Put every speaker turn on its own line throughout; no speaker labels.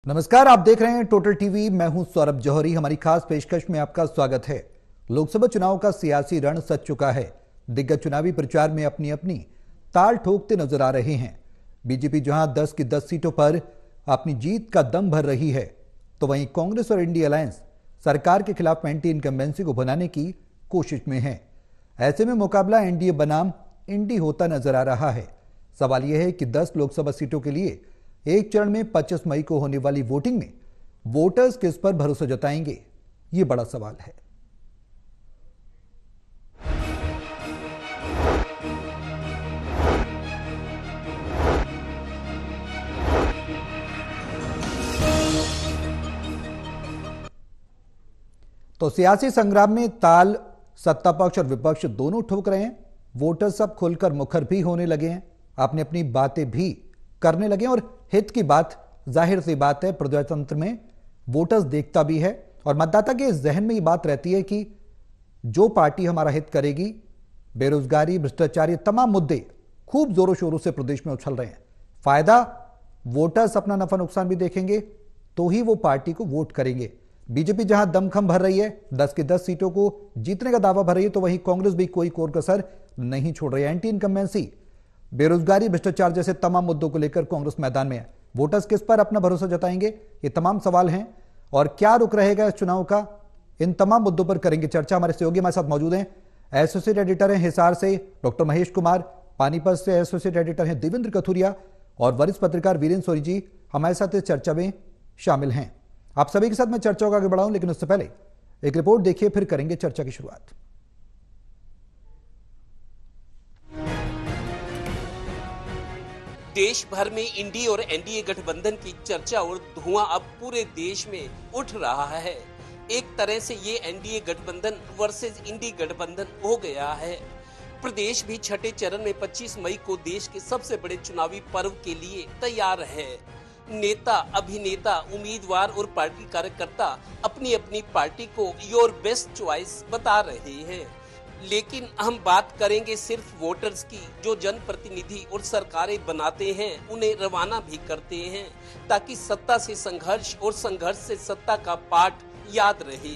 नमस्कार, आप देख रहे हैं टोटल टीवी। मैं हूं सौरभ जौहरी। हमारी खास पेशकश में आपका स्वागत है। लोकसभा चुनाव का सियासी रण सज चुका है। दिग्गज चुनावी प्रचार में अपनी अपनी ताल ठोकते नजर आ रहे हैं। बीजेपी जहां 10 की 10 सीटों पर अपनी जीत का दम भर रही है, तो वहीं कांग्रेस और इंडी अलायंस सरकार के खिलाफ एंटी इनकम्बेंसी को बनाने की कोशिश में है। ऐसे में मुकाबला एनडीए बनाम इंडी होता नजर आ रहा है। सवाल यह है कि 10 लोकसभा सीटों के लिए एक चरण में 25 मई को होने वाली वोटिंग में वोटर्स किस पर भरोसा जताएंगे, यह बड़ा सवाल है। तो सियासी संग्राम में ताल सत्ता पक्ष और विपक्ष दोनों ठोक रहे हैं। वोटर्स सब खुलकर मुखर भी होने लगे हैं, अपनी अपनी बातें भी करने लगे। और हित की बात, जाहिर सी बात है, प्रजातंत्र में वोटर्स देखता भी है और मतदाता के जहन में ये बात रहती है कि जो पार्टी हमारा हित करेगी, बेरोजगारी, भ्रष्टाचार, ये तमाम मुद्दे खूब जोरों शोरों से प्रदेश में उछल रहे हैं। फायदा, वोटर्स अपना नफा नुकसान भी देखेंगे तो ही वो पार्टी को वोट करेंगे। बीजेपी जहां दमखम भर रही है, 10 की 10 सीटों को जीतने का दावा भर रही है, तो वहीं कांग्रेस भी कोई कोर कसर नहीं छोड़ रही है। एंटी इनकम्बेंसी, बेरोजगारी, भ्रष्टाचार जैसे तमाम मुद्दों को लेकर कांग्रेस मैदान में है। वोटर्स किस पर अपना भरोसा जताएंगे, ये तमाम सवाल हैं। और क्या रुख रहेगा इस चुनाव का, इन तमाम मुद्दों पर करेंगे चर्चा। हमारे सहयोगी हमारे साथ मौजूद हैं। एसोसिएट एडिटर हैं हिसार से डॉक्टर महेश कुमार, पानीपत से एसोसिएट एडिटर हैं देवेंद्र कथुरिया, और वरिष्ठ पत्रकार वीरेंद्र सोरी जी हमारे साथ इस चर्चा में शामिल हैं। आप सभी के साथ मैं चर्चा को आगे बढ़ाऊं, लेकिन उससे पहले एक रिपोर्ट देखिए, फिर करेंगे चर्चा की शुरुआत।
देश भर में इंडी और एनडीए गठबंधन की चर्चा और धुआं अब पूरे देश में उठ रहा है। एक तरह से ये एनडीए गठबंधन वर्सेस इंडी गठबंधन हो गया है। प्रदेश भी छठे चरण में 25 मई को देश के सबसे बड़े चुनावी पर्व के लिए तैयार है। नेता, अभिनेता, उम्मीदवार और पार्टी कार्यकर्ता अपनी अपनी पार्टी को योर बेस्ट चॉइस बता रहे हैं। लेकिन हम बात करेंगे सिर्फ वोटर्स की, जो जनप्रतिनिधि और सरकारें बनाते हैं, उन्हें रवाना भी करते हैं, ताकि सत्ता से संघर्ष और संघर्ष से सत्ता का पाठ याद रहे।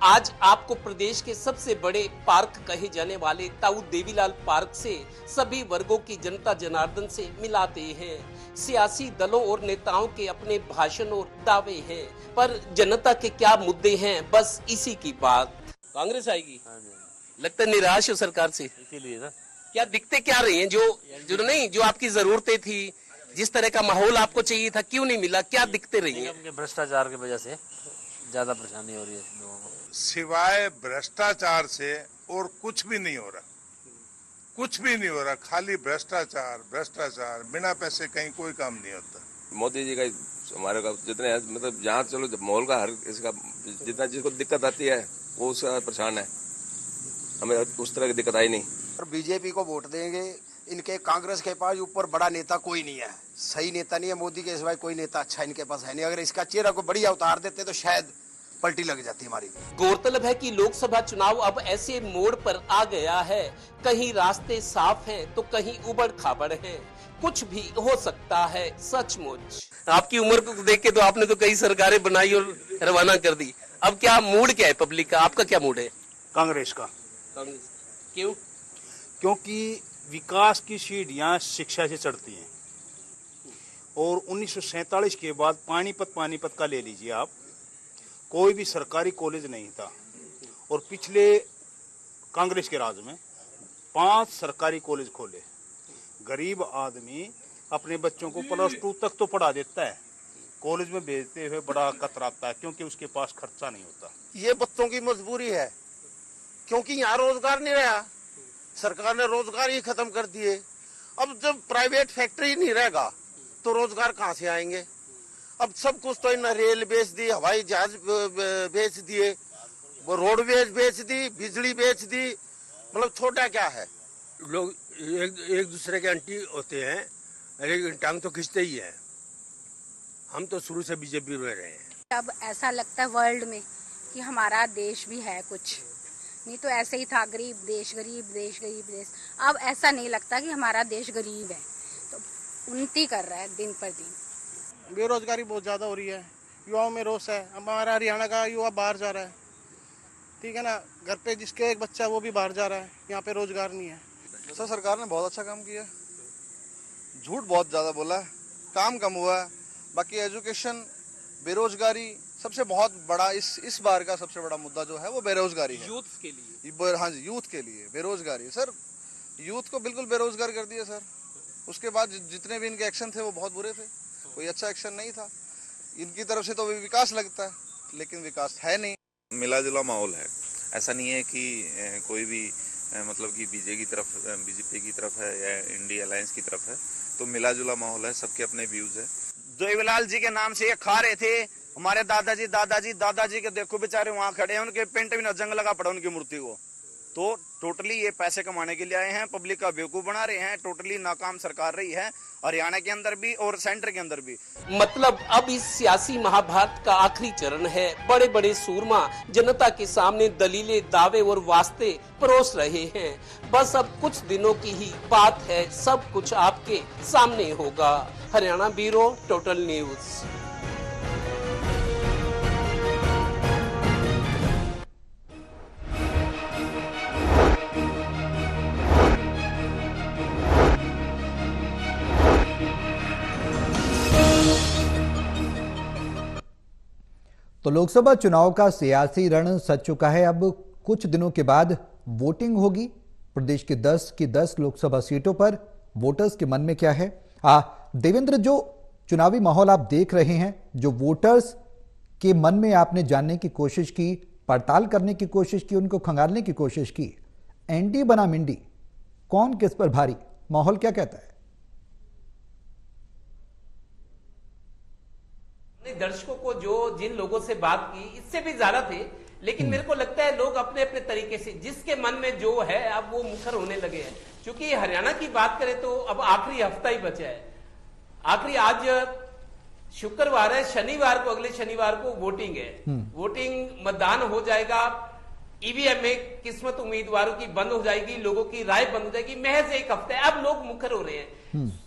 आज आपको प्रदेश के सबसे बड़े पार्क कहे जाने वाले ताऊ देवीलाल पार्क से सभी वर्गों की जनता जनार्दन से मिलाते हैं। सियासी दलों और नेताओं के अपने भाषण और दावे हैं, पर जनता के क्या मुद्दे हैं, बस इसी की बात। कांग्रेस आएगी, लगता है निराश हो सरकार से,
इसीलिए ना।
क्या दिखते क्या रही हैं जो आपकी जरूरतें थी, जिस तरह का माहौल आपको चाहिए था, क्यों नहीं मिला, क्या दिखते रही हैं?
भ्रष्टाचार की वजह से ज्यादा परेशानी हो रही है लोगों को।
सिवाय भ्रष्टाचार से और कुछ भी नहीं हो रहा, कुछ भी नहीं हो रहा। खाली भ्रष्टाचार भ्रष्टाचार, बिना पैसे कहीं कोई काम नहीं होता।
मोदी जी का हमारे का जितने मतलब जहाँ चलो माहौल का हर इसका जितना जिसको दिक्कत आती है वो उसका परेशान है। हमें उस तरह की दिक्कत आई नहीं।
और बीजेपी को वोट देंगे। इनके कांग्रेस के पास ऊपर बड़ा नेता कोई नहीं है, सही नेता नहीं है। मोदी के सिवाय कोई नेता अच्छा इनके पास है नहीं। अगर इसका चेहरा को बढ़िया उतार देते तो शायद पलटी लग जाती हमारी।
गौरतलब है कि लोकसभा चुनाव अब ऐसे मोड़ पर आ गया है, कहीं रास्ते साफ हैं तो कहीं उबड़ खाबड़ हैं। कुछ भी हो सकता है सचमुच। आपकी उम्र को देख के तो आपने तो कई सरकारें बनाई और रवाना कर दी। अब क्या मूड क्या है पब्लिक का, आपका क्या मूड है?
कांग्रेस का।
कांग्रेस क्यों?
क्योंकि विकास की सीढ़ियां शिक्षा से चढ़ती हैं, और 1947 के बाद पानीपत का ले लीजिए आप, कोई भी सरकारी कॉलेज नहीं था। और पिछले कांग्रेस के राज में 5 सरकारी कॉलेज खोले। गरीब आदमी अपने बच्चों को +2 तक तो पढ़ा देता है, कॉलेज में भेजते हुए बड़ा कतराता है, क्योंकि उसके पास खर्चा नहीं होता।
ये बच्चों की मजबूरी है, क्योंकि यहाँ रोजगार नहीं रहा। सरकार ने रोजगार ही खत्म कर दिए। अब जब प्राइवेट फैक्ट्री नहीं रहेगा तो रोजगार कहाँ से आएंगे? अब सब कुछ तो इन रेल बेच दी, हवाई जहाज बेच दिए, रोडवेज बेच दी, बिजली बेच दी, मतलब छोटा क्या है।
लोग एक दूसरे के एंटी होते हैं, लेकिन टांग तो खींचते ही है। हम तो शुरू से बीजेपी में रहे हैं।
अब ऐसा लगता है वर्ल्ड में कि हमारा देश भी है कुछ, नहीं तो ऐसे ही था, गरीब देश गरीब देश गरीब देश। अब ऐसा नहीं लगता कि हमारा देश गरीब है, तो उन्नति कर रहा है दिन पर दिन।
बेरोजगारी बहुत ज़्यादा हो रही है, युवाओं में रोष है। हमारा हरियाणा का युवा बाहर जा रहा है, ठीक है ना, घर पे जिसके एक बच्चा वो भी बाहर जा रहा है, यहाँ पे रोजगार नहीं है।
सर सरकार ने बहुत अच्छा काम किया, झूठ बहुत ज़्यादा बोला, काम कम हुआ है। बाकी एजुकेशन, बेरोजगारी सबसे बहुत बड़ा इस बार का सबसे बड़ा मुद्दा जो है वो बेरोजगारी है।
यूथ के लिए,
हाँ जी, यूथ के लिए बेरोजगारी। सर यूथ को बिल्कुल बेरोजगार कर दिया सर। उसके बाद जितने भी इनके एक्शन थे वो बहुत बुरे थे, कोई अच्छा एक्शन नहीं था इनकी तरफ से। तो विकास लगता है, लेकिन विकास है नहीं।
मिला जुला माहौल है, ऐसा नहीं है कि कोई भी मतलब कि बीजेपी की तरफ है या इंडिया अलायंस की तरफ है। तो मिला जुला माहौल है, सबके अपने व्यूज है।
देवीलाल जी के नाम से ये खा रहे थे, हमारे दादाजी के देखो बेचारे वहाँ खड़े हैं, उनके पेंट भी न जंग लगा पड़ा उनकी मूर्ति को। तो टोटली ये पैसे कमाने के लिए आए हैं, पब्लिक का बेवकूफ बना रहे हैं। टोटली नाकाम सरकार रही है, हरियाणा के अंदर भी और सेंटर के अंदर भी।
मतलब अब इस सियासी महाभारत का आखिरी चरण है। बड़े बड़े सूरमा जनता के सामने दलीलें, दावे और वास्ते परोस रहे हैं। बस अब कुछ दिनों की ही बात है, सब कुछ आपके सामने होगा। Haryana bureau, total news.
तो लोकसभा चुनाव का सियासी रण सज चुका है। अब कुछ दिनों के बाद वोटिंग होगी। प्रदेश की 10 की 10 लोकसभा सीटों पर वोटर्स के मन में क्या है? देवेंद्र, जो चुनावी माहौल आप देख रहे हैं, जो वोटर्स के मन में आपने जानने की कोशिश की, पड़ताल करने की कोशिश की, उनको खंगालने की कोशिश की, एनडी बनाम इंडी, कौन किस पर भारी, माहौल क्या कहता है?
दर्शकों को जिन लोगों से बात की, इससे भी ज्यादा थे, लेकिन मेरे को लगता है लोग अपने अपने तरीके से जिसके मन में जो है अब वो मुखर होने लगे हैं। क्योंकि हरियाणा की बात करें तो अब आखिरी हफ्ता ही बचा है। आखिरी आज शुक्रवार है, शनिवार को, अगले शनिवार को वोटिंग है। वोटिंग, मतदान हो जाएगा, ईवीएम में किस्मत उम्मीदवारों की बंद हो जाएगी, लोगों की राय बंद हो जाएगी। महज एक हफ्ता है, अब लोग मुखर हो रहे हैं।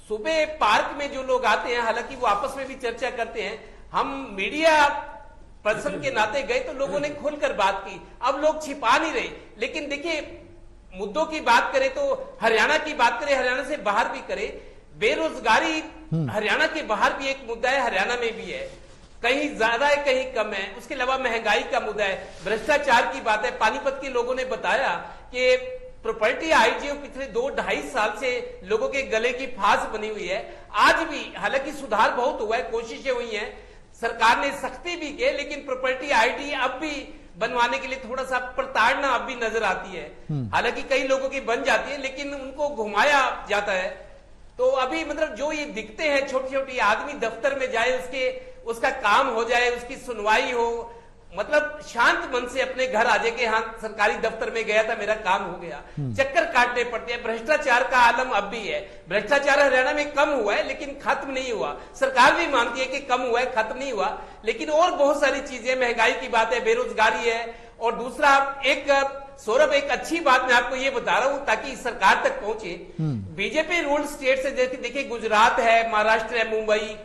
सुबह पार्क में जो लोग आते हैं, हालांकि वो आपस में भी चर्चा करते हैं, हम मीडिया पर्सन के नाते गए तो लोगों ने खुलकर बात की। अब लोग छिपा नहीं रहे। लेकिन देखिए, मुद्दों की बात करें तो हरियाणा की बात करें, हरियाणा से बाहर भी करें, बेरोजगारी हरियाणा के बाहर भी एक मुद्दा है, हरियाणा में भी है। कहीं ज्यादा है, कहीं कम है। उसके अलावा महंगाई का मुद्दा है, भ्रष्टाचार की बात है। पानीपत के लोगों ने बताया कि प्रॉपर्टी आईजीओ पिछले 2-2.5 साल से लोगों के गले की फांस बनी हुई है। आज भी हालांकि सुधार बहुत हुआ है, कोशिशें हुई हैं, सरकार ने सख्ती भी की, लेकिन प्रॉपर्टी आईडी अब भी बनवाने के लिए थोड़ा सा प्रताड़ना अब भी नजर आती है। हालांकि कई लोगों की बन जाती है, लेकिन उनको घुमाया जाता है। तो अभी मतलब जो ये दिखते हैं छोटी छोटी, आदमी दफ्तर में जाए, उसका काम हो जाए, उसकी सुनवाई हो, मतलब शांत मन से अपने घर आ जाए कि हाँ सरकारी दफ्तर में गया था, मेरा काम हो गया। चक्कर काटने पड़ते हैं। भ्रष्टाचार का आलम अब भी है। भ्रष्टाचार हरियाणा में कम हुआ है, लेकिन खत्म नहीं हुआ। सरकार भी मानती है कि कम हुआ है, खत्म नहीं हुआ। लेकिन और बहुत सारी चीजें, महंगाई की बात है, बेरोजगारी है। और दूसरा, सौरभ, एक अच्छी बात मैं आपको ये बता रहा हूं ताकि सरकार तक पहुंचे। बीजेपी रूल स्टेट से देखिए, गुजरात है, महाराष्ट्र है, मुंबई,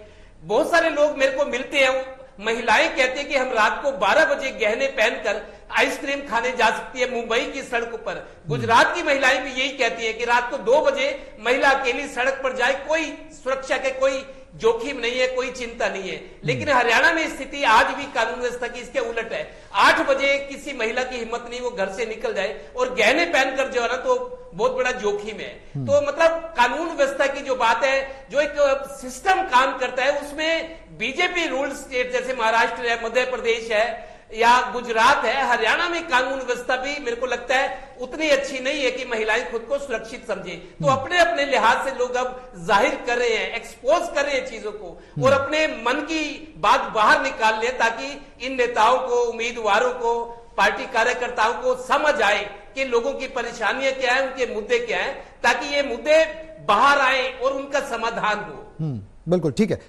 बहुत सारे लोग मेरे को मिलते हैं। महिलाएं कहती है कि हम रात को 12 बजे गहने पहनकर आइसक्रीम खाने जा सकती है मुंबई की सड़क पर। गुजरात की महिलाएं भी यही कहती है कि रात को 2 बजे महिला अकेली सड़क पर जाए, कोई सुरक्षा के कोई जोखिम नहीं है, कोई चिंता नहीं है। लेकिन हरियाणा में स्थिति आज भी कानून व्यवस्था की इसके उलट है। 8 बजे किसी महिला की हिम्मत नहीं वो घर से निकल जाए, और गहने पहनकर जो है ना, तो बहुत बड़ा जोखिम है। तो मतलब कानून व्यवस्था की जो बात है, जो एक सिस्टम काम करता है, उसमें बीजेपी रूल स्टेट जैसे महाराष्ट्र है, मध्य प्रदेश है या गुजरात है, हरियाणा में कानून व्यवस्था भी मेरे को लगता है उतनी अच्छी नहीं है कि महिलाएं खुद को सुरक्षित समझे। तो अपने अपने लिहाज से लोग अब जाहिर कर रहे हैं, एक्सपोज कर रहे हैं चीजों को, और अपने मन की बात बाहर निकाल ले, ताकि इन नेताओं को, उम्मीदवारों को, पार्टी कार्यकर्ताओं को समझ आए कि लोगों की परेशानियां क्या है, उनके मुद्दे क्या है, ताकि ये मुद्दे बाहर आए और उनका समाधान हो।
बिल्कुल ठीक है।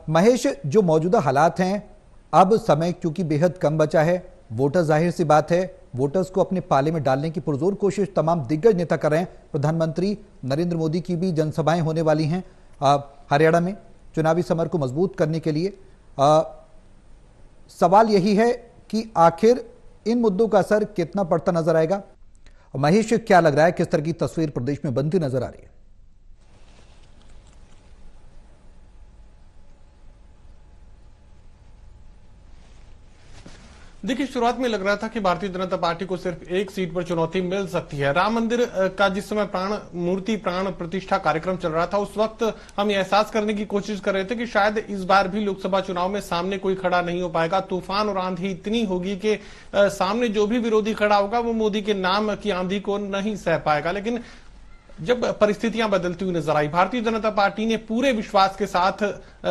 महेश, जो मौजूदा हालात हैं, अब समय क्योंकि बेहद कम बचा है, वोटर, जाहिर सी बात है, वोटर्स को अपने पाले में डालने की पुरजोर कोशिश तमाम दिग्गज नेता कर रहे हैं। प्रधानमंत्री नरेंद्र मोदी की भी जनसभाएं होने वाली हैं हरियाणा में। चुनावी समर को मजबूत करने के लिए। सवाल यही है कि आखिर इन मुद्दों का असर कितना पड़ता नजर आएगा। महेश, क्या लग रहा है, किस तरह की तस्वीर प्रदेश में बनती नजर आ रही है?
देखिए, शुरुआत में लग रहा था कि भारतीय जनता पार्टी को सिर्फ एक सीट पर चुनौती मिल सकती है। राम मंदिर का जिस समय प्राण प्रतिष्ठा कार्यक्रम चल रहा था, उस वक्त हम एहसास करने की कोशिश कर रहे थे कि शायद इस बार भी लोकसभा चुनाव में सामने कोई खड़ा नहीं हो पाएगा। तूफान और आंधी इतनी होगी कि सामने जो भी विरोधी खड़ा होगा वो मोदी के नाम की आंधी को नहीं सह पाएगा। लेकिन जब परिस्थितियां बदलती हुई नजर आई, भारतीय जनता पार्टी ने पूरे विश्वास के साथ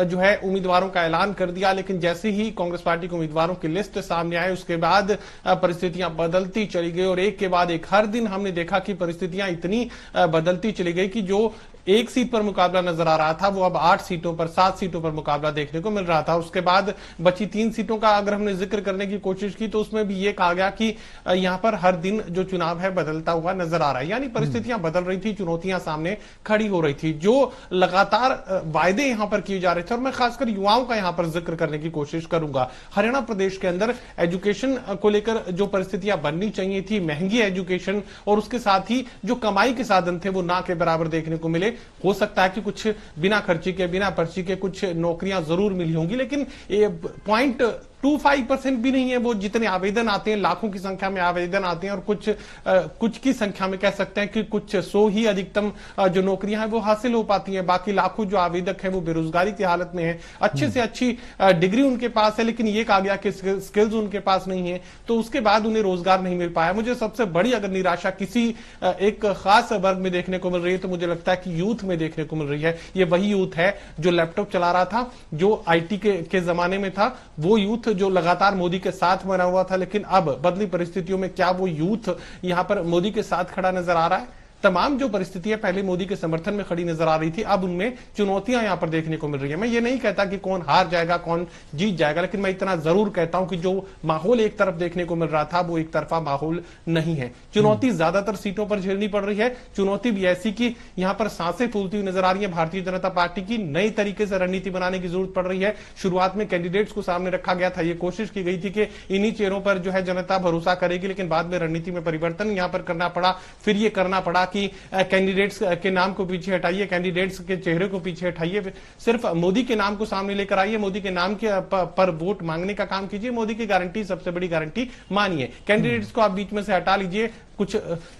जो है उम्मीदवारों का ऐलान कर दिया, लेकिन जैसे ही कांग्रेस पार्टी के उम्मीदवारों की लिस्ट सामने आई, उसके बाद परिस्थितियां बदलती चली गई और एक के बाद एक हर दिन हमने देखा कि परिस्थितियां इतनी बदलती चली गई कि जो एक सीट पर मुकाबला नजर आ रहा था वो अब 8 सीटों पर 7 सीटों पर मुकाबला देखने को मिल रहा था। उसके बाद बची 3 सीटों का अगर हमने जिक्र करने की कोशिश की तो उसमें भी ये कहा गया कि यहां पर हर दिन जो चुनाव है बदलता हुआ नजर आ रहा है, यानी परिस्थितियां बदल रही थी, चुनौतियां सामने खड़ी हो रही थी। जो लगातार वायदे यहां पर किए जा रहे थे, और मैं खासकर युवाओं का यहां पर जिक्र करने की कोशिश करूंगा। हरियाणा प्रदेश के अंदर एजुकेशन को लेकर जो परिस्थितियां बननी चाहिए थी, महंगी एजुकेशन, और उसके साथ ही जो कमाई के साधन थे वो ना के बराबर देखने को मिले। हो सकता है कि कुछ बिना खर्ची के, बिना पर्ची के कुछ नौकरियां जरूर मिली होंगी, लेकिन 0.25% भी नहीं है वो जितने आवेदन आते हैं, लाखों की संख्या में आवेदन आते हैं, और कुछ की संख्या में कह सकते हैं कि कुछ 100 ही अधिकतम जो नौकरियां हैं वो हासिल हो पाती हैं। बाकी लाखों जो आवेदक हैं वो बेरोजगारी की हालत में है, अच्छे से अच्छी डिग्री उनके पास है, लेकिन ये कहा गया कि स्किल्स उनके पास नहीं है, तो उसके बाद उन्हें रोजगार नहीं मिल पाया। मुझे सबसे बड़ी अगर निराशा किसी एक खास वर्ग में देखने को मिल रही है तो मुझे लगता है कि यूथ में देखने को मिल रही है। ये वही यूथ है जो लैपटॉप चला रहा था, जो IT के जमाने में था, वो यूथ जो लगातार मोदी के साथ बना हुआ था, लेकिन अब बदली परिस्थितियों में क्या वो यूथ यहां पर मोदी के साथ खड़ा नजर आ रहा है? तमाम जो परिस्थितियां पहले मोदी के समर्थन में खड़ी नजर आ रही थी, अब उनमें चुनौतियां यहां पर देखने को मिल रही है। मैं ये नहीं कहता कि कौन हार जाएगा, कौन जीत जाएगा, लेकिन मैं इतना जरूर कहता हूं कि जो माहौल एक तरफ देखने को मिल रहा था वो एक तरफा माहौल नहीं है। चुनौती ज्यादातर सीटों पर झेलनी पड़ रही है। चुनौती भी ऐसी कि यहां पर सांसें फूलती हुई नजर आ रही है। भारतीय जनता पार्टी की नई तरीके से रणनीति बनाने की जरूरत पड़ रही है। शुरुआत में कैंडिडेट्स को सामने रखा गया था, ये कोशिश की गई थी कि इन्हीं चेहरों पर जो है जनता भरोसा करेगी, लेकिन बाद में रणनीति में परिवर्तन यहां पर करना पड़ा। फिर ये करना पड़ा कि कैंडिडेट्स के नाम को पीछे हटाइए, कैंडिडेट्स के चेहरे को पीछे हटाइए, सिर्फ मोदी के नाम को सामने लेकर आइए, मोदी के नाम के पर वोट मांगने का काम कीजिए, मोदी की गारंटी सबसे बड़ी गारंटी मानिए। कैंडिडेट्स को आप बीच में से हटा लीजिए। कुछ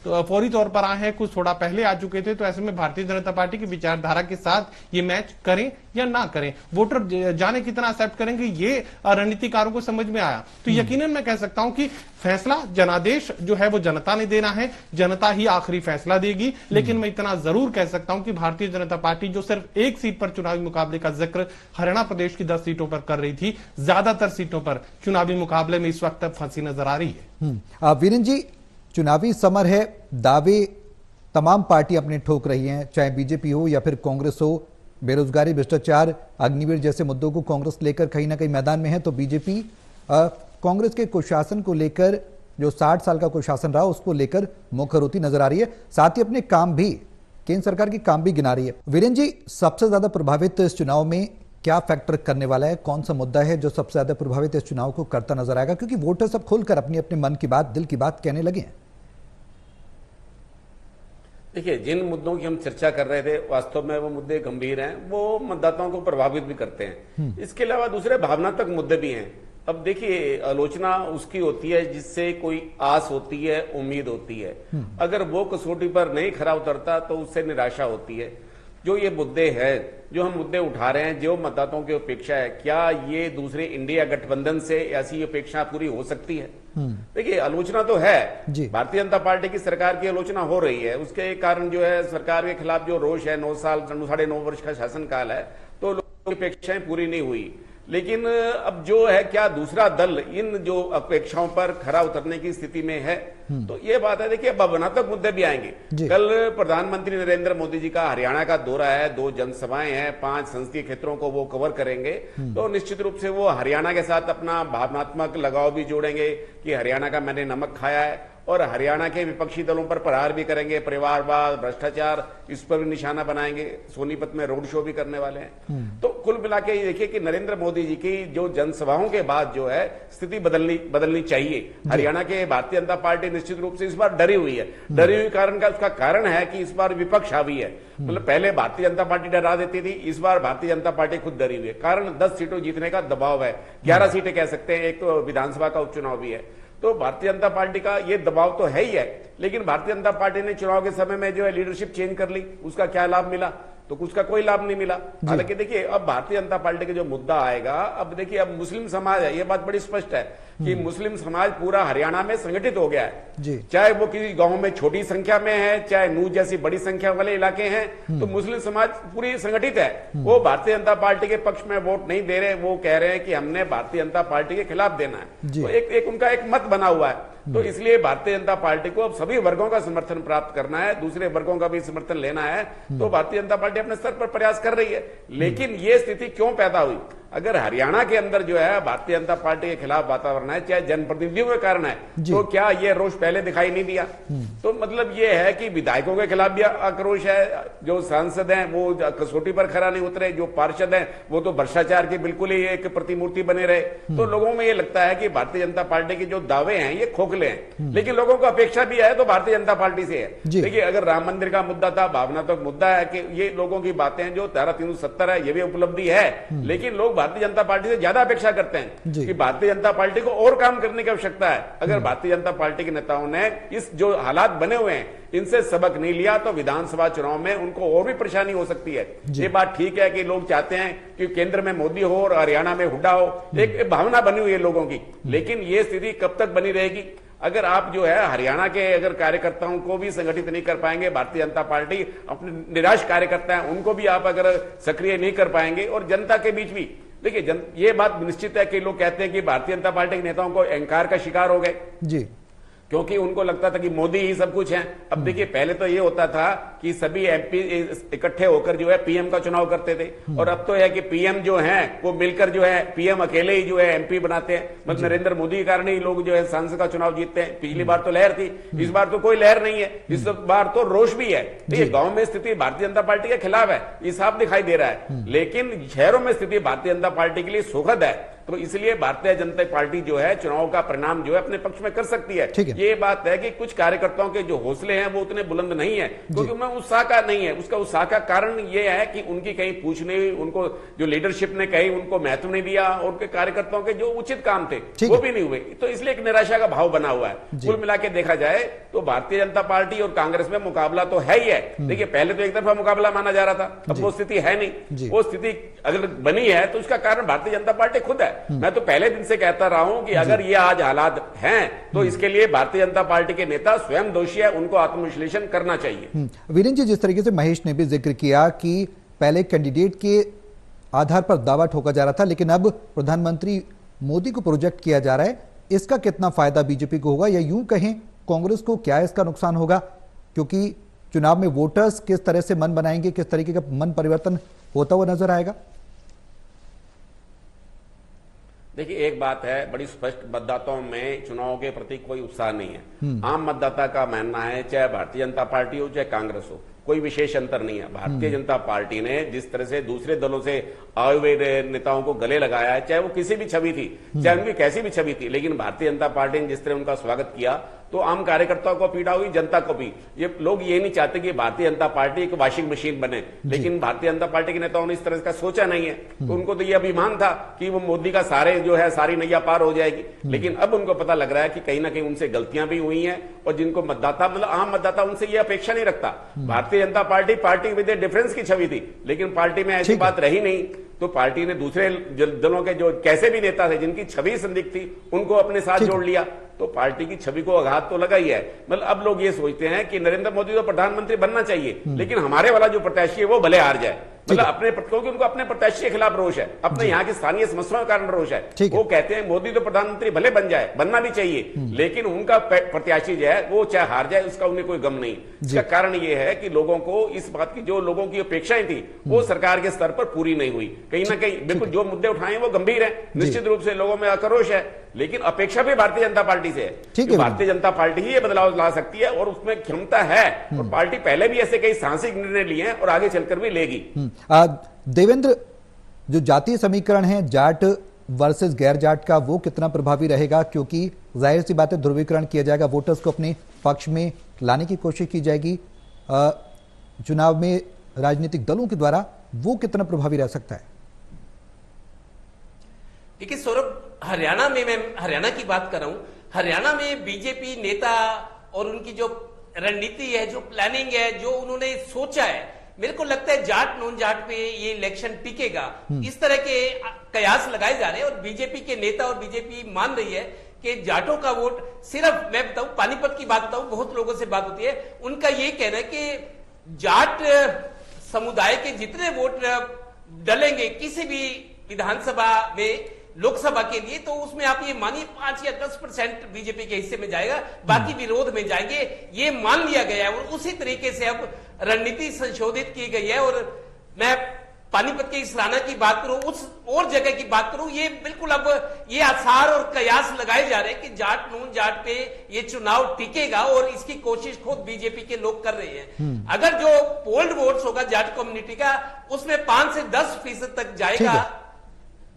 फौरी तौर पर आए हैं, कुछ थोड़ा पहले आ चुके थे, तो ऐसे में भारतीय जनता पार्टी की विचारधारा के साथ ये मैच करें या ना करें, वोटर जाने कितना एक्सेप्ट करेंगे, ये रणनीतिकारों को समझ में आया। तो यकीनन मैं कह सकता हूं कि फैसला जनादेश जो है वो जनता ने देना है, जनता ही आखिरी फैसला देगी। लेकिन मैं इतना जरूर कह सकता हूं कि भारतीय जनता पार्टी जो सिर्फ एक सीट पर चुनावी मुकाबले का जिक्र हरियाणा प्रदेश की 10 सीटों पर कर रही थी, ज्यादातर सीटों पर चुनावी मुकाबले में इस वक्त फंसी नजर आ रही है।
वीरेंद्र जी, चुनावी समर है, दावे तमाम पार्टी अपने ठोक रही हैं, चाहे बीजेपी हो या फिर कांग्रेस हो। बेरोजगारी, भ्रष्टाचार, अग्निवीर जैसे मुद्दों को कांग्रेस लेकर कहीं ना कहीं मैदान में है, तो बीजेपी कांग्रेस के कुशासन को लेकर, जो 60 साल का कुशासन रहा उसको लेकर मुखर होती नजर आ रही है। साथ ही अपने काम भी, केंद्र सरकार के काम भी गिना रही है। वीरेंद्र जी, सबसे ज्यादा प्रभावित इस चुनाव में क्या फैक्टर करने वाला है? कौन सा मुद्दा है जो सबसे ज्यादा प्रभावित इस चुनाव को करता नजर आएगा? क्योंकि वोटर सब खुलकर अपने अपने मन की बात, दिल की बात कहने लगे हैं।
देखिए, जिन मुद्दों की हम चर्चा कर रहे थे, वास्तव में वो मुद्दे गंभीर हैं, वो मतदाताओं को प्रभावित भी करते हैं। इसके अलावा दूसरे भावनात्मक मुद्दे भी हैं। अब देखिए, आलोचना उसकी होती है जिससे कोई आस होती है, उम्मीद होती है। अगर वो कसौटी पर नहीं खरा उतरता तो उससे निराशा होती है। जो ये मुद्दे हैं, जो हम मुद्दे उठा रहे हैं, जो मतदाताओं की अपेक्षा है, क्या ये दूसरे इंडिया गठबंधन से ऐसी अपेक्षा पूरी हो सकती है? देखिए, आलोचना तो है, भारतीय जनता पार्टी की सरकार की आलोचना हो रही है। उसके कारण जो है सरकार के खिलाफ जो रोष है, 9 वर्ष का शासनकाल है, तो लोगों की अपेक्षाएं पूरी नहीं हुई। लेकिन अब जो है, क्या दूसरा दल इन जो अपेक्षाओं पर खरा उतरने की स्थिति में है? तो ये बात है। देखिए, भावनात्मक मुद्दे भी आएंगे। कल प्रधानमंत्री नरेंद्र मोदी जी का हरियाणा का दौरा है, 2 जनसभाएं हैं, 5 संसदीय क्षेत्रों को वो कवर करेंगे। तो निश्चित रूप से वो हरियाणा के साथ अपना भावनात्मक लगाव भी जोड़ेंगे कि हरियाणा का मैंने नमक खाया है, और हरियाणा के विपक्षी दलों पर प्रहार भी करेंगे, परिवारवाद, भ्रष्टाचार, इस पर भी निशाना बनाएंगे, सोनीपत में रोड शो भी करने वाले हैं। तो कुल मिला के ये देखिए कि नरेंद्र मोदी जी की जो जनसभाओं के बाद जो है स्थिति बदलनी चाहिए। हरियाणा के भारतीय जनता पार्टी निश्चित रूप से इस बार डरी हुई है। डरी हुई कारण का उसका कारण है कि इस बार विपक्ष हावी है। मतलब पहले भारतीय जनता पार्टी डरा देती थी, इस बार भारतीय जनता पार्टी खुद डरी हुई है। कारण 10 सीटों जीतने का दबाव है, 11 सीटें कह सकते हैं, एक तो विधानसभा का उपचुनाव भी है। तो भारतीय जनता पार्टी का ये दबाव तो है ही है, लेकिन भारतीय जनता पार्टी ने चुनाव के समय में जो है लीडरशिप चेंज कर ली, उसका क्या लाभ मिला? तो कुछ का कोई लाभ नहीं मिला। हालांकि देखिए अब भारतीय जनता पार्टी का जो मुद्दा आएगा, अब देखिए अब मुस्लिम समाज है, ये बात बड़ी स्पष्ट है कि मुस्लिम समाज पूरा हरियाणा में संगठित हो गया है। चाहे वो किसी गांव में छोटी संख्या में है, चाहे नूह जैसी बड़ी संख्या वाले इलाके हैं, तो मुस्लिम समाज पूरी संगठित है। वो भारतीय जनता पार्टी के पक्ष में वोट नहीं दे रहे, वो कह रहे हैं कि हमने भारतीय जनता पार्टी के खिलाफ देना है। तो एक उनका एक मत बना हुआ है। तो इसलिए भारतीय जनता पार्टी को अब सभी वर्गों का समर्थन प्राप्त करना है, दूसरे वर्गों का भी समर्थन लेना है। तो भारतीय जनता पार्टी अपने स्तर पर प्रयास कर रही है। लेकिन ये स्थिति क्यों पैदा हुई? अगर हरियाणा के अंदर जो है भारतीय जनता पार्टी के खिलाफ वातावरण है, चाहे जनप्रतिनिधियों के कारण है, तो क्या ये रोष पहले दिखाई नहीं दिया? तो मतलब ये है कि विधायकों के खिलाफ भी आक्रोश है, जो सांसद हैं वो कसौटी पर खरा नहीं उतरे, जो पार्षद हैं वो तो भ्रष्टाचार के बिल्कुल ही एक प्रतिमूर्ति बने रहे। तो लोगों में ये लगता है कि भारतीय जनता पार्टी के जो दावे हैं ये खोखले हैं। लेकिन लोगों को अपेक्षा भी है तो भारतीय जनता पार्टी से है। देखिए अगर राम मंदिर का मुद्दा था, भावनात्मक मुद्दा है कि ये लोगों की बातें जो धारा 370 है ये भी उपलब्धि है, लेकिन लोग भारतीय जनता पार्टी से ज्यादा अपेक्षा करते हैं कि भारतीय जनता पार्टी को और काम करने की आवश्यकता है। अगर भारतीय जनता पार्टी के नेताओं ने इस जो हालात बने हुए हैं इनसे सबक नहीं लिया तो विधानसभा चुनाव में उनको और भी परेशानी हो सकती है। ये बात ठीक है कि लोग चाहते हैं कि केंद्र में मोदी हो और हरियाणा में हुड्डा हो, एक भावना बनी हुई है लोगों की, लेकिन ये स्थिति कब तक बनी रहेगी? अगर आप जो है हरियाणा के अगर कार्यकर्ताओं को भी संगठित नहीं कर पाएंगे, भारतीय जनता पार्टी अपने निराश कार्यकर्ता हैं उनको भी आप अगर सक्रिय नहीं कर पाएंगे, और जनता के बीच भी देखिए ये बात निश्चित है कि लोग कहते हैं कि भारतीय जनता पार्टी के नेताओं को अहंकार का शिकार हो गए जी, क्योंकि उनको लगता था कि मोदी ही सब कुछ है। अब देखिए पहले तो ये होता था कि सभी एमपी इकट्ठे होकर जो है पीएम का चुनाव करते थे, और अब तो है कि पीएम जो है वो मिलकर जो है पीएम अकेले ही जो है एमपी बनाते हैं। मतलब नरेंद्र मोदी के कारण ही लोग जो है सांसद का चुनाव जीतते हैं। पिछली बार तो लहर थी, इस बार तो कोई लहर नहीं है, इस बार तो रोष भी है। देखिए गांव में स्थिति भारतीय जनता पार्टी के खिलाफ है, ये साफ दिखाई दे रहा है, लेकिन शहरों में स्थिति भारतीय जनता पार्टी के लिए सुखद है। तो इसलिए भारतीय जनता पार्टी जो है चुनाव का परिणाम जो है अपने पक्ष में कर सकती है। ये बात है कि कुछ कार्यकर्ताओं के जो हौसले हैं वो उतने बुलंद नहीं है, क्योंकि उनमें उत्साह का नहीं है। उसका उत्साह का कारण ये है कि उनकी कहीं पूछने, उनको जो लीडरशिप ने कहीं उनको महत्व नहीं दिया, और उनके कार्यकर्ताओं के जो उचित काम थे वो भी नहीं हुए। तो इसलिए एक निराशा का भाव बना हुआ है। कुल मिला के देखा जाए तो भारतीय जनता पार्टी और कांग्रेस में मुकाबला तो है ही है। देखिए पहले तो एक तरफा मुकाबला माना जा रहा था, अब वो स्थिति है नहीं। वो स्थिति अगर बनी है तो उसका कारण भारतीय जनता पार्टी खुद है। मैं तो पहले दिन से कहता रहा हूं कि अगर ये आज हालात हैं तो इसके लिए भारतीय जनता पार्टी के नेता स्वयं दोषी है, उनको आत्मविश्लेषण करना चाहिए।
वीरेंद्र जी, जिस तरीके से महेश ने भी जिक्र किया कि पहले कैंडिडेट के आधार पर दावा ठोका जा रहा था, लेकिन अब प्रधानमंत्री मोदी को प्रोजेक्ट किया जा रहा है, इसका कितना फायदा बीजेपी को होगा, या यूं कहें कांग्रेस को क्या इसका नुकसान होगा? क्योंकि चुनाव में वोटर्स किस तरह से मन बनाएंगे, किस तरीके का मन परिवर्तन होता हुआ नजर आएगा?
देखिए एक बात है बड़ी स्पष्ट, मतदाताओं में चुनाव के प्रति कोई उत्साह नहीं है। आम मतदाता का मानना है चाहे भारतीय जनता पार्टी हो चाहे कांग्रेस हो, कोई विशेष अंतर नहीं है। भारतीय जनता पार्टी ने जिस तरह से दूसरे दलों से आए हुए नेताओं को गले लगाया है, चाहे वो किसी भी छवि थी, चाहे उनकी कैसी भी छवि थी, लेकिन भारतीय जनता पार्टी ने जिस तरह उनका स्वागत किया तो आम कार्यकर्ताओं को पीड़ा हुई, जनता को भी। ये लोग ये नहीं चाहते कि भारतीय जनता पार्टी एक वॉशिंग मशीन बने, लेकिन भारतीय जनता पार्टी के नेताओं ने इस तरह का सोचा नहीं है। तो उनको तो ये अभिमान था कि वो मोदी का सारे जो है सारी नैया पार हो जाएगी, लेकिन अब उनको पता लग रहा है कि कहीं ना कहीं उनसे गलतियां भी हुई हैं, और जिनको मतदाता मतलब आम मतदाता उनसे ये अपेक्षा नहीं रखता। Bharatiya Janata party with A difference की छवि थी, लेकिन पार्टी में ऐसी बात रही नहीं। तो पार्टी ने दूसरे दलों के जो कैसे भी नेता थे जिनकी छवि संदिग्ध थी उनको अपने साथ जोड़ लिया, तो पार्टी की छवि को आघात तो लगा ही है। मतलब अब लोग ये सोचते हैं कि नरेंद्र मोदी तो प्रधानमंत्री बनना चाहिए, लेकिन हमारे वाला जो प्रत्याशी है वो भले हार जाए। मतलब अपने, क्योंकि उनको अपने प्रत्याशी के खिलाफ रोष है, अपने यहाँ की स्थानीय समस्याओं के कारण रोष है। वो कहते हैं मोदी तो प्रधानमंत्री भले बन जाए, बनना भी चाहिए, लेकिन उनका प्रत्याशी जो है वो चाहे हार जाए उसका उन्हें कोई गम नहीं। इसका कारण ये है कि लोगों को इस बात की, जो लोगों की अपेक्षाएं थी वो सरकार के स्तर पर पूरी नहीं हुई। कहीं ना कहीं बिल्कुल जो मुद्दे उठाए वो गंभीर है, निश्चित रूप से लोगों में आक्रोश है, लेकिन अपेक्षा भी भारतीय जनता पार्टी से है कि भारतीय जनता पार्टी ही ये बदलाव ला सकती है और उसमें क्षमता है, और पार्टी पहले भी ऐसे कई साहसिक निर्णय लिए हैं और आगे चलकर भी लेगी।
देवेंद्र, जो जातीय समीकरण है जाट वर्सेस गैर जाट का, वो कितना प्रभावी रहेगा? क्योंकि जाहिर सी बात है ध्रुवीकरण किया जाएगा, वोटर्स को अपने पक्ष में लाने की कोशिश की जाएगी चुनाव में राजनीतिक दलों के द्वारा, वो कितना प्रभावी रह सकता है?
देखिए सौरभ, हरियाणा में, मैं हरियाणा की बात कर रहा हूं, हरियाणा में बीजेपी नेता और उनकी जो रणनीति है, जो प्लानिंग है, जो उन्होंने सोचा है, मेरे को लगता है जाट नॉन जाट पे ये इलेक्शन टिकेगा। इस तरह के कयास लगाए जा रहे हैं और बीजेपी के नेता और बीजेपी मान रही है कि जाटों का वोट, सिर्फ मैं बताऊं, पानीपत की बात बताऊं, बहुत लोगों से बात होती है, उनका ये कहना है कि जाट समुदाय के जितने वोट डलेंगे किसी भी विधानसभा में, लोकसभा के लिए, तो उसमें आप ये मानिए 5 या 10% बीजेपी के हिस्से में जाएगा, बाकी विरोध में जाएंगे, ये मान लिया गया है। और उसी तरीके से अब रणनीति संशोधित की गई है। और मैं पानीपत के इस राणा की बात करूं, उस और जगह की बात करूं, ये बिल्कुल अब ये आसार और कयास लगाए जा रहे हैं कि जाट नून जाट पे ये चुनाव टिकेगा और इसकी कोशिश खुद बीजेपी के लोग कर रहे हैं। अगर जो पोल्ड वोट्स होगा जाट कम्युनिटी का, उसमें 5 से 10% तक जाएगा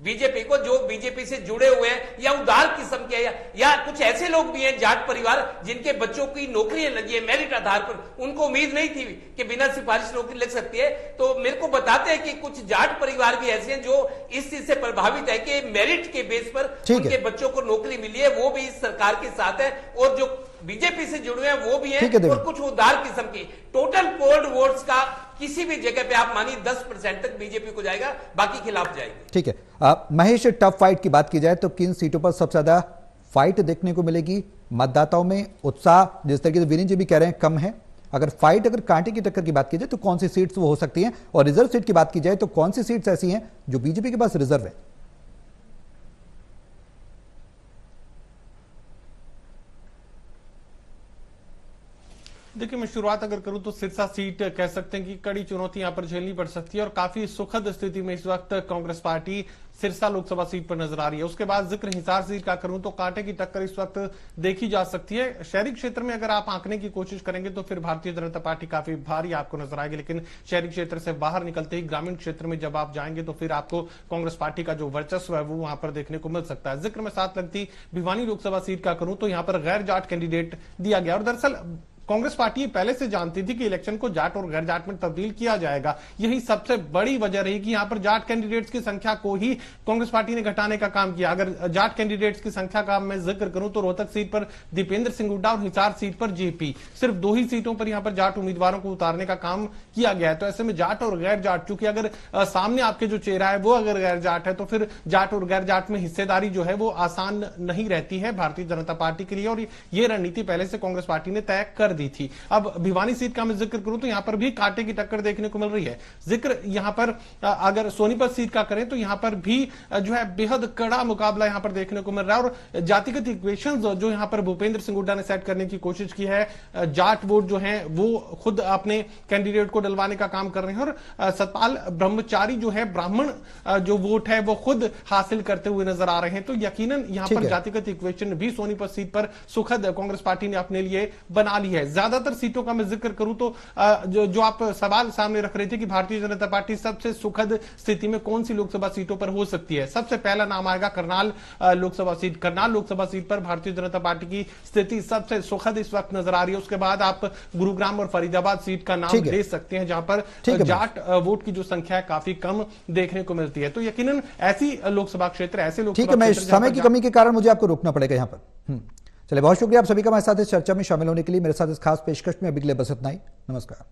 बीजेपी को, जो बीजेपी से जुड़े हुए हैं या उदार किस्म के, या कुछ ऐसे लोग भी हैं जाट परिवार जिनके बच्चों की नौकरियां लगी है मेरिट आधार पर, उनको उम्मीद नहीं थी कि बिना सिफारिश नौकरी लग सकती है। तो मेरे को बताते हैं कि कुछ जाट परिवार भी ऐसे हैं जो इस चीज से प्रभावित है कि मेरिट के बेस पर उनके बच्चों को नौकरी मिली है, वो भी इस सरकार के साथ है, और जो बीजेपी से जुड़े हैं वो भी हैं, और कुछ उदार किस्म की। टोटल पोल्ड वोट्स का किसी भी जगह पे आप मानिए 10% तक बीजेपी को जाएगा, बाकी खिलाफ जाएगी। ठीक है,
महेश, टफ फाइट की बात की जाए तो किन सीटों पर सबसे ज्यादा फाइट देखने को मिलेगी? मतदाताओं में उत्साह, जिस तरीके से विनीत जी भी कह रहे हैं, कम है। अगर कांटे की टक्कर की बात की जाए तो कौन सी सीट्स वो हो सकती हैं? और रिजर्व सीट की बात की जाए तो कौन सी सीट्स ऐसी हैं जो बीजेपी के पास रिजर्व है?
देखिए, मैं शुरुआत अगर करूं तो सिरसा सीट कह सकते हैं कि कड़ी चुनौती यहां पर झेलनी पड़ सकती है और काफी सुखद स्थिति में इस वक्त कांग्रेस पार्टी सिरसा लोकसभा सीट पर नजर आ रही है। उसके बाद जिक्र हिसार सीट का करूं तो कांटे की टक्कर इस वक्त देखी जा सकती है। शहरी क्षेत्र में अगर आप आंकने की कोशिश करेंगे तो फिर भारतीय जनता पार्टी काफी भारी आपको नजर आएगी, लेकिन शहरी क्षेत्र से बाहर निकलते ही ग्रामीण क्षेत्र में जब आप जाएंगे तो फिर आपको कांग्रेस पार्टी का जो वर्चस्व है वो वहां पर देखने को मिल सकता है। जिक्र में साथ लगती भिवानी लोकसभा सीट का करूं तो यहां पर गैर जाट कैंडिडेट दिया गया और दरअसल कांग्रेस पार्टी पहले से जानती थी कि इलेक्शन को जाट और गैर जाट में तब्दील किया जाएगा। यही सबसे बड़ी वजह रही कि यहां पर जाट कैंडिडेट्स की संख्या को ही कांग्रेस पार्टी ने घटाने का काम किया। अगर जाट कैंडिडेट्स की संख्या का मैं जिक्र करूं तो रोहतक सीट पर दीपेंद्र सिंह हुड्डा और हिसार सीट पर जेपी, सिर्फ 2 ही सीटों पर यहां पर जाट उम्मीदवारों को उतारने का काम किया गया है। तो ऐसे में जाट और गैर जाट, चूंकि अगर सामने आपके जो चेहरा है वो अगर गैर जाट है तो फिर जाट और गैर जाट में हिस्सेदारी जो है वो आसान नहीं रहती है भारतीय जनता पार्टी के लिए, और ये रणनीति पहले से कांग्रेस पार्टी ने तय कर दी थी। अब भिवानी सीट का मैं जिक्र करूं तो यहां पर भी कांटे की टक्कर देखने को मिल रही है। जिक्र यहां पर अगर सोनीपत सीट का करें तो यहां पर भी जो है बेहद कड़ा मुकाबला यहां पर देखने को मिल रहा है और जातिगत इक्वेशंस जो यहां पर भूपेंद्र सिंह हुड्डा ने सेट करने की कोशिश की है, जाट वोट जो है वो खुद अपने कैंडिडेट को डलवाने का काम कर रहे हैं और सतपाल ब्रह्मचारी जो है ब्राह्मण जो वोट है वो खुद हासिल करते हुए नजर आ रहे हैं। तो यकीनन यहां पर जातिगत इक्वेशन भी सोनीपत सीट पर सुखद कांग्रेस पार्टी ने अपने लिए बना ली है। ज्यादातर सीटों का मैं जिक्र करूं तो जो आप सवाल सामने रख रहे थे कि भारतीय जनता पार्टी सबसे सुखद स्थिति में कौन सी लोकसभा सीटों पर हो सकती है, सबसे पहला नाम आएगा करनाल लोकसभा सीट। करनाल लोकसभा सीट पर भारतीय जनता पार्टी की स्थिति सबसे सुखद इस वक्त नजर आ रही है। उसके बाद आप गुरुग्राम और फरीदाबाद सीट का नाम ले सकते हैं जहां पर जाट वोट की जो संख्या है काफी कम देखने को मिलती है। तो यकीनन ऐसी लोकसभा क्षेत्र, ऐसे लोकसभा क्षेत्र,
समय की कमी के कारण मुझे आपको रुकना पड़ेगा यहां पर। चलिए, बहुत शुक्रिया आप सभी का हमारे साथ इस चर्चा में शामिल होने के लिए। मेरे साथ इस खास पेशकश में अभी के लिए बस इतना ही। नमस्कार।